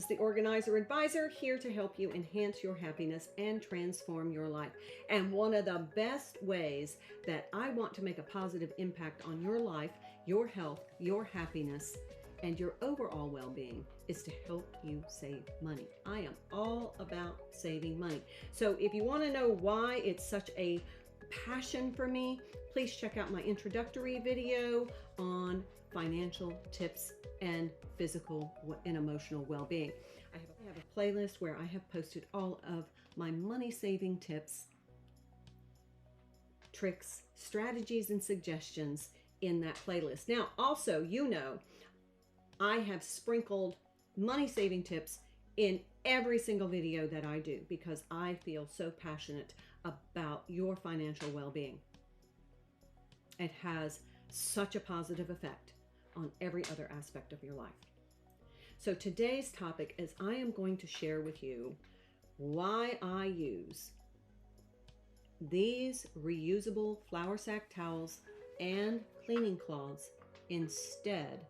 is the Organizer Advisor, here to help you enhance your happiness and transform your life. And one of the best ways that I want to make a positive impact on your life, your health, your happiness, and your overall well-being is to help you save money. I am all about saving money. So if you want to know why it's such a passion for me, please check out my introductory video on financial tips and physical and emotional well-being. I have a playlist where I have posted all of my money saving tips, tricks, strategies, and suggestions in that playlist. Now, also, you know, I have sprinkled money saving tips in every single video that I do because I feel so passionate about your financial well-being. It has such a positive effect on every other aspect of your life. So today's topic is I am going to share with you why I use these reusable flour sack towels and cleaning cloths instead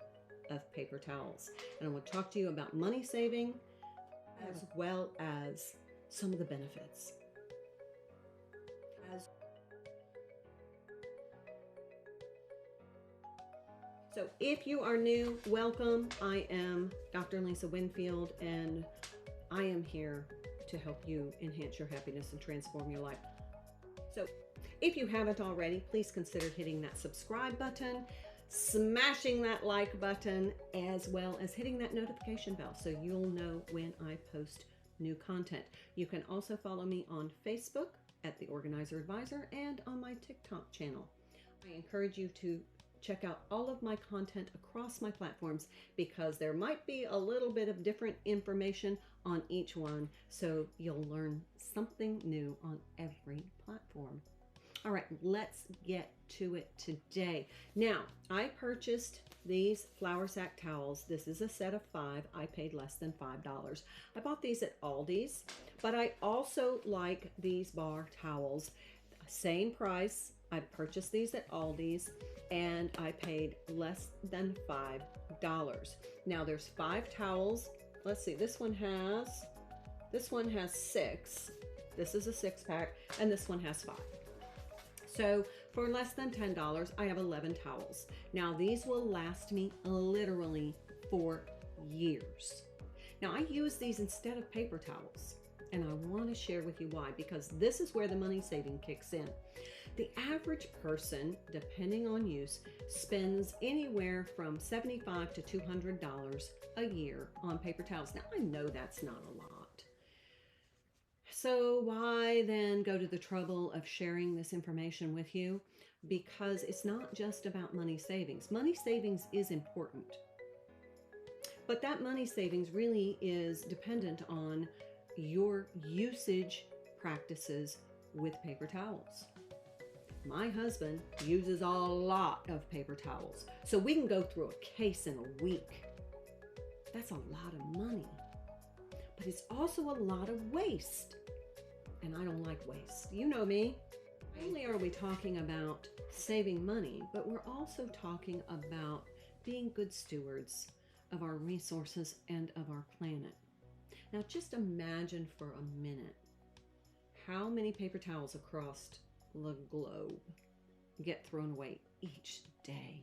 of paper towels. And I want to talk to you about money saving as well as some of the benefits. So if you are new, welcome. I am Dr. Lisa Winfield, and I am here to help you enhance your happiness and transform your life. So if you haven't already, please consider hitting that subscribe button, smashing that like button, as well as hitting that notification bell so you'll know when I post new content. You can also follow me on Facebook at the Organizer Advisor and on my TikTok channel. I encourage you to check out all of my content across my platforms because there might be a little bit of different information on each one, so you'll learn something new on every platform. All right, let's get to it today. Now, I purchased these flour sack towels. This is a set of 5. I paid less than $5. I bought these at Aldi's, but I also like these bar towels. Same price. I purchased these at Aldi's and I paid less than $5. Now there's 5 towels. Let's see, this one has 6. This is a 6-pack, and this one has 5. So for less than $10, I have 11 towels. Now these will last me literally for years. Now I use these instead of paper towels, and I want to share with you why, because this is where the money saving kicks in. The average person, depending on use, spends anywhere from $75 to $200 a year on paper towels. Now I know that's not a lot. So why then go to the trouble of sharing this information with you? Because it's not just about money savings. Money savings is important, but that money savings really is dependent on your usage practices with paper towels. My husband uses a lot of paper towels, so we can go through a case in a week. That's a lot of money, but it's also a lot of waste. And I don't like waste. You know me. Not only are we talking about saving money, but we're also talking about being good stewards of our resources and of our planet. Now just imagine for a minute how many paper towels across the globe get thrown away each day.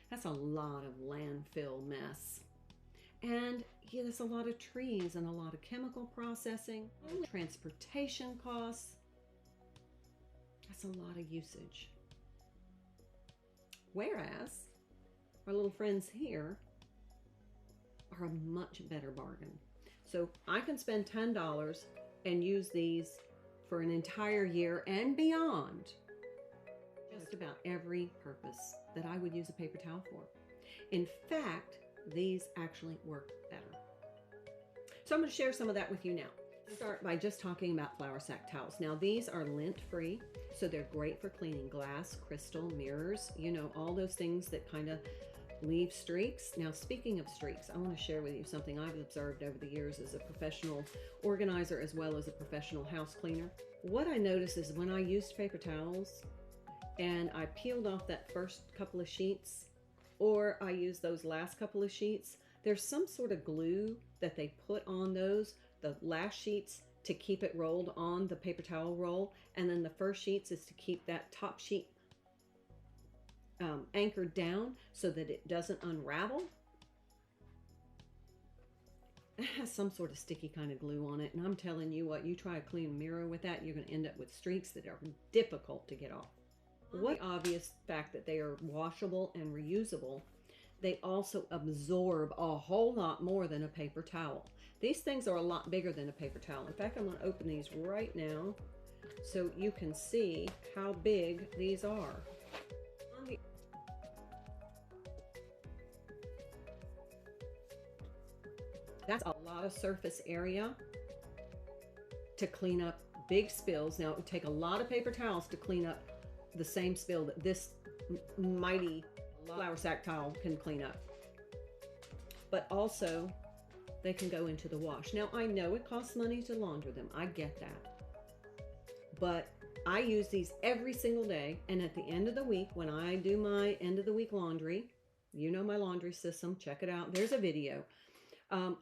That's a lot of landfill mess. And yeah, there's a lot of trees and a lot of chemical processing, transportation costs. That's a lot of usage. Whereas our little friends here are a much better bargain. So I can spend $10 and use these for an entire year and beyond. Just about every purpose that I would use a paper towel for. In fact, these actually work better. So I'm going to share some of that with you now. Start by just talking about flour sack towels. Now these are lint-free, so they're great for cleaning glass, crystal, mirrors, you know, all those things that kind of leave streaks. Now speaking of streaks, I want to share with you something I've observed over the years as a professional organizer as well as a professional house cleaner. What I noticed is when I used paper towels and I peeled off that first couple of sheets, or I used those last couple of sheets, There's some sort of glue that they put on those, the last sheets, to keep it rolled on the paper towel roll, and then the first sheets is to keep that top sheet anchored down so that it doesn't unravel. It has some sort of sticky kind of glue on it, and I'm telling you what, you try a clean mirror with that, you're going to end up with streaks that are difficult to get off. What obvious fact that they are washable and reusable, they also absorb a whole lot more than a paper towel. These things are a lot bigger than a paper towel. In fact, I'm going to open these right now so you can see how big these are. That's a lot of surface area to clean up big spills. Now, it would take a lot of paper towels to clean up the same spill that this mighty flour sack towel can clean up. But also, they can go into the wash. Now, I know it costs money to launder them. I get that. But I use these every single day. And at the end of the week, when I do my end of the week laundry, you know my laundry system, check it out. There's a video.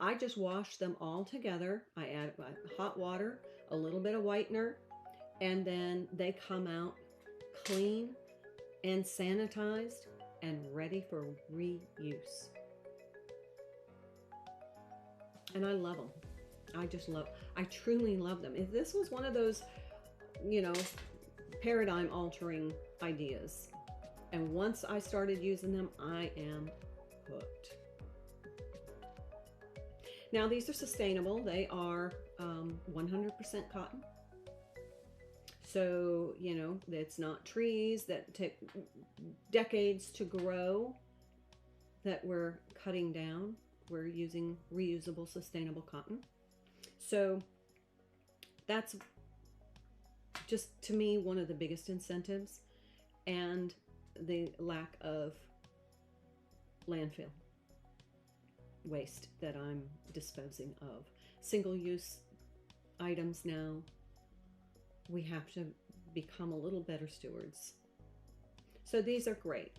I just wash them all together. I add hot water, a little bit of whitener, and then they come out clean and sanitized and ready for reuse. And I love them. I truly love them. If this was one of those, you know, paradigm altering ideas, and once I started using them, I am hooked. Now, these are sustainable. They are 100% cotton. So, you know, it's not trees that take decades to grow that we're cutting down. We're using reusable, sustainable cotton. So that's just, to me, one of the biggest incentives, and the lack of landfill waste that I'm disposing of. Single-use items now, we have to become a little better stewards. So these are great.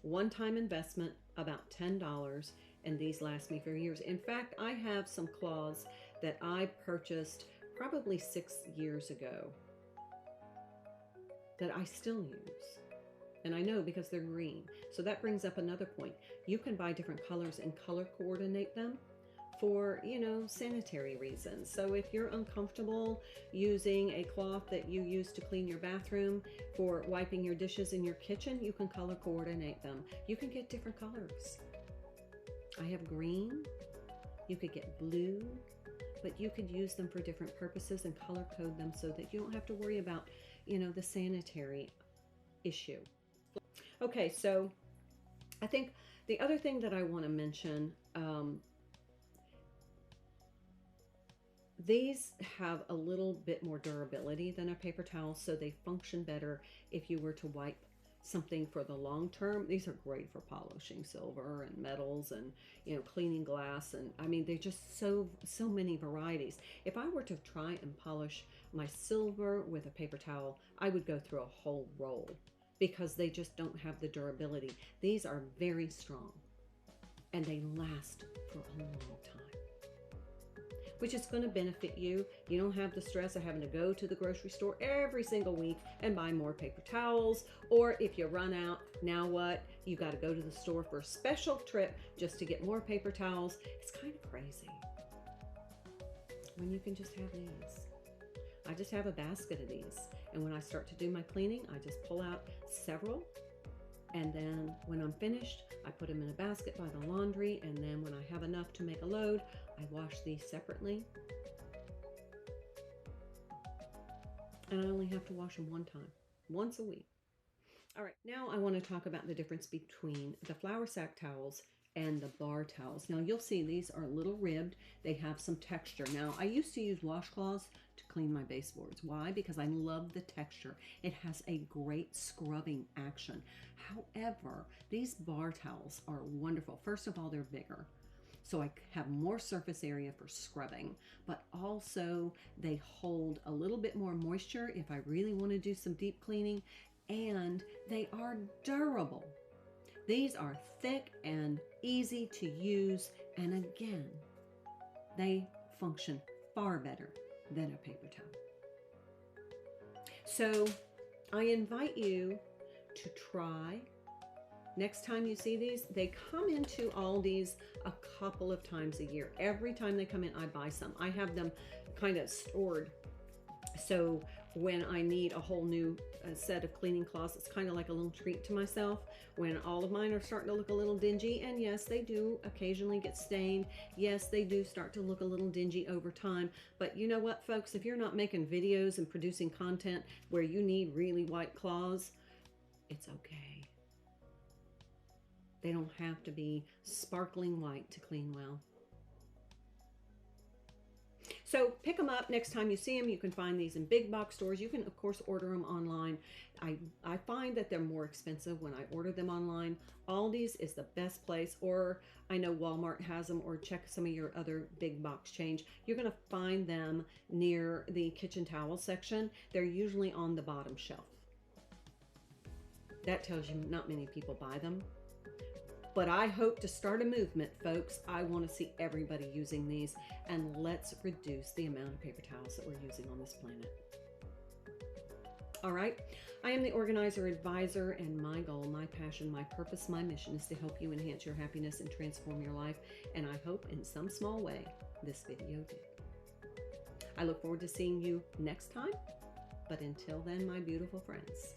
One-time investment, about $10, and these last me for years. In fact, I have some cloths that I purchased probably 6 years ago that I still use. And I know because they're green. So that brings up another point. You can buy different colors and color coordinate them for, you know, sanitary reasons. So if you're uncomfortable using a cloth that you use to clean your bathroom for wiping your dishes in your kitchen, you can color coordinate them. You can get different colors. I have green, you could get blue, but you could use them for different purposes and color code them so that you don't have to worry about, you know, the sanitary issue. Okay, so I think the other thing that I want to mention, these have a little bit more durability than a paper towel, so they function better if you were to wipe something for the long term. These are great for polishing silver and metals and, you know, cleaning glass, and I mean, they're just so many varieties. If I were to try and polish my silver with a paper towel, I would go through a whole roll because they just don't have the durability. These are very strong and they last for a long time, which is going to benefit you. You don't have the stress of having to go to the grocery store every single week and buy more paper towels. Or if you run out, now what? You got to go to the store for a special trip just to get more paper towels. It's kind of crazy when you can just have these. I just have a basket of these. And when I start to do my cleaning, I just pull out several. And then when I'm finished, I put them in a basket by the laundry. And then when I have enough to make a load, I wash these separately. And I only have to wash them one time, once a week. All right, now I want to talk about the difference between the flour sack towels and the bar towels. Now you'll see these are a little ribbed. They have some texture. Now I used to use washcloths to clean my baseboards. Why? Because I love the texture. It has a great scrubbing action. However, these bar towels are wonderful. First of all, they're bigger, so I have more surface area for scrubbing, but also they hold a little bit more moisture if I really want to do some deep cleaning, and they are durable. These are thick and easy to use And again, they function far better than a paper towel. So I invite you to try. Next time you see these, they come into Aldi's a couple of times a year. Every time they come in, I buy some. I have them kind of stored. So when I need a whole new set of cleaning cloths, it's kind of like a little treat to myself. When all of mine are starting to look a little dingy, and yes, they do occasionally get stained. Yes, they do start to look a little dingy over time. But you know what, folks? If you're not making videos and producing content where you need really white cloths, it's okay. They don't have to be sparkling white to clean well. So pick them up next time you see them. You can find these in big box stores. You can, of course, order them online. I find that they're more expensive when I order them online. Aldi's is the best place, or I know Walmart has them, or check some of your other big box chains. You're going to find them near the kitchen towel section. They're usually on the bottom shelf. That tells you not many people buy them. But I hope to start a movement, folks. I want to see everybody using these, and let's reduce the amount of paper towels that we're using on this planet. All right. I am the Organizer Advisor, and my goal, my passion, my purpose, my mission is to help you enhance your happiness and transform your life. And I hope in some small way this video did. I look forward to seeing you next time. But until then, my beautiful friends,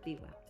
be well.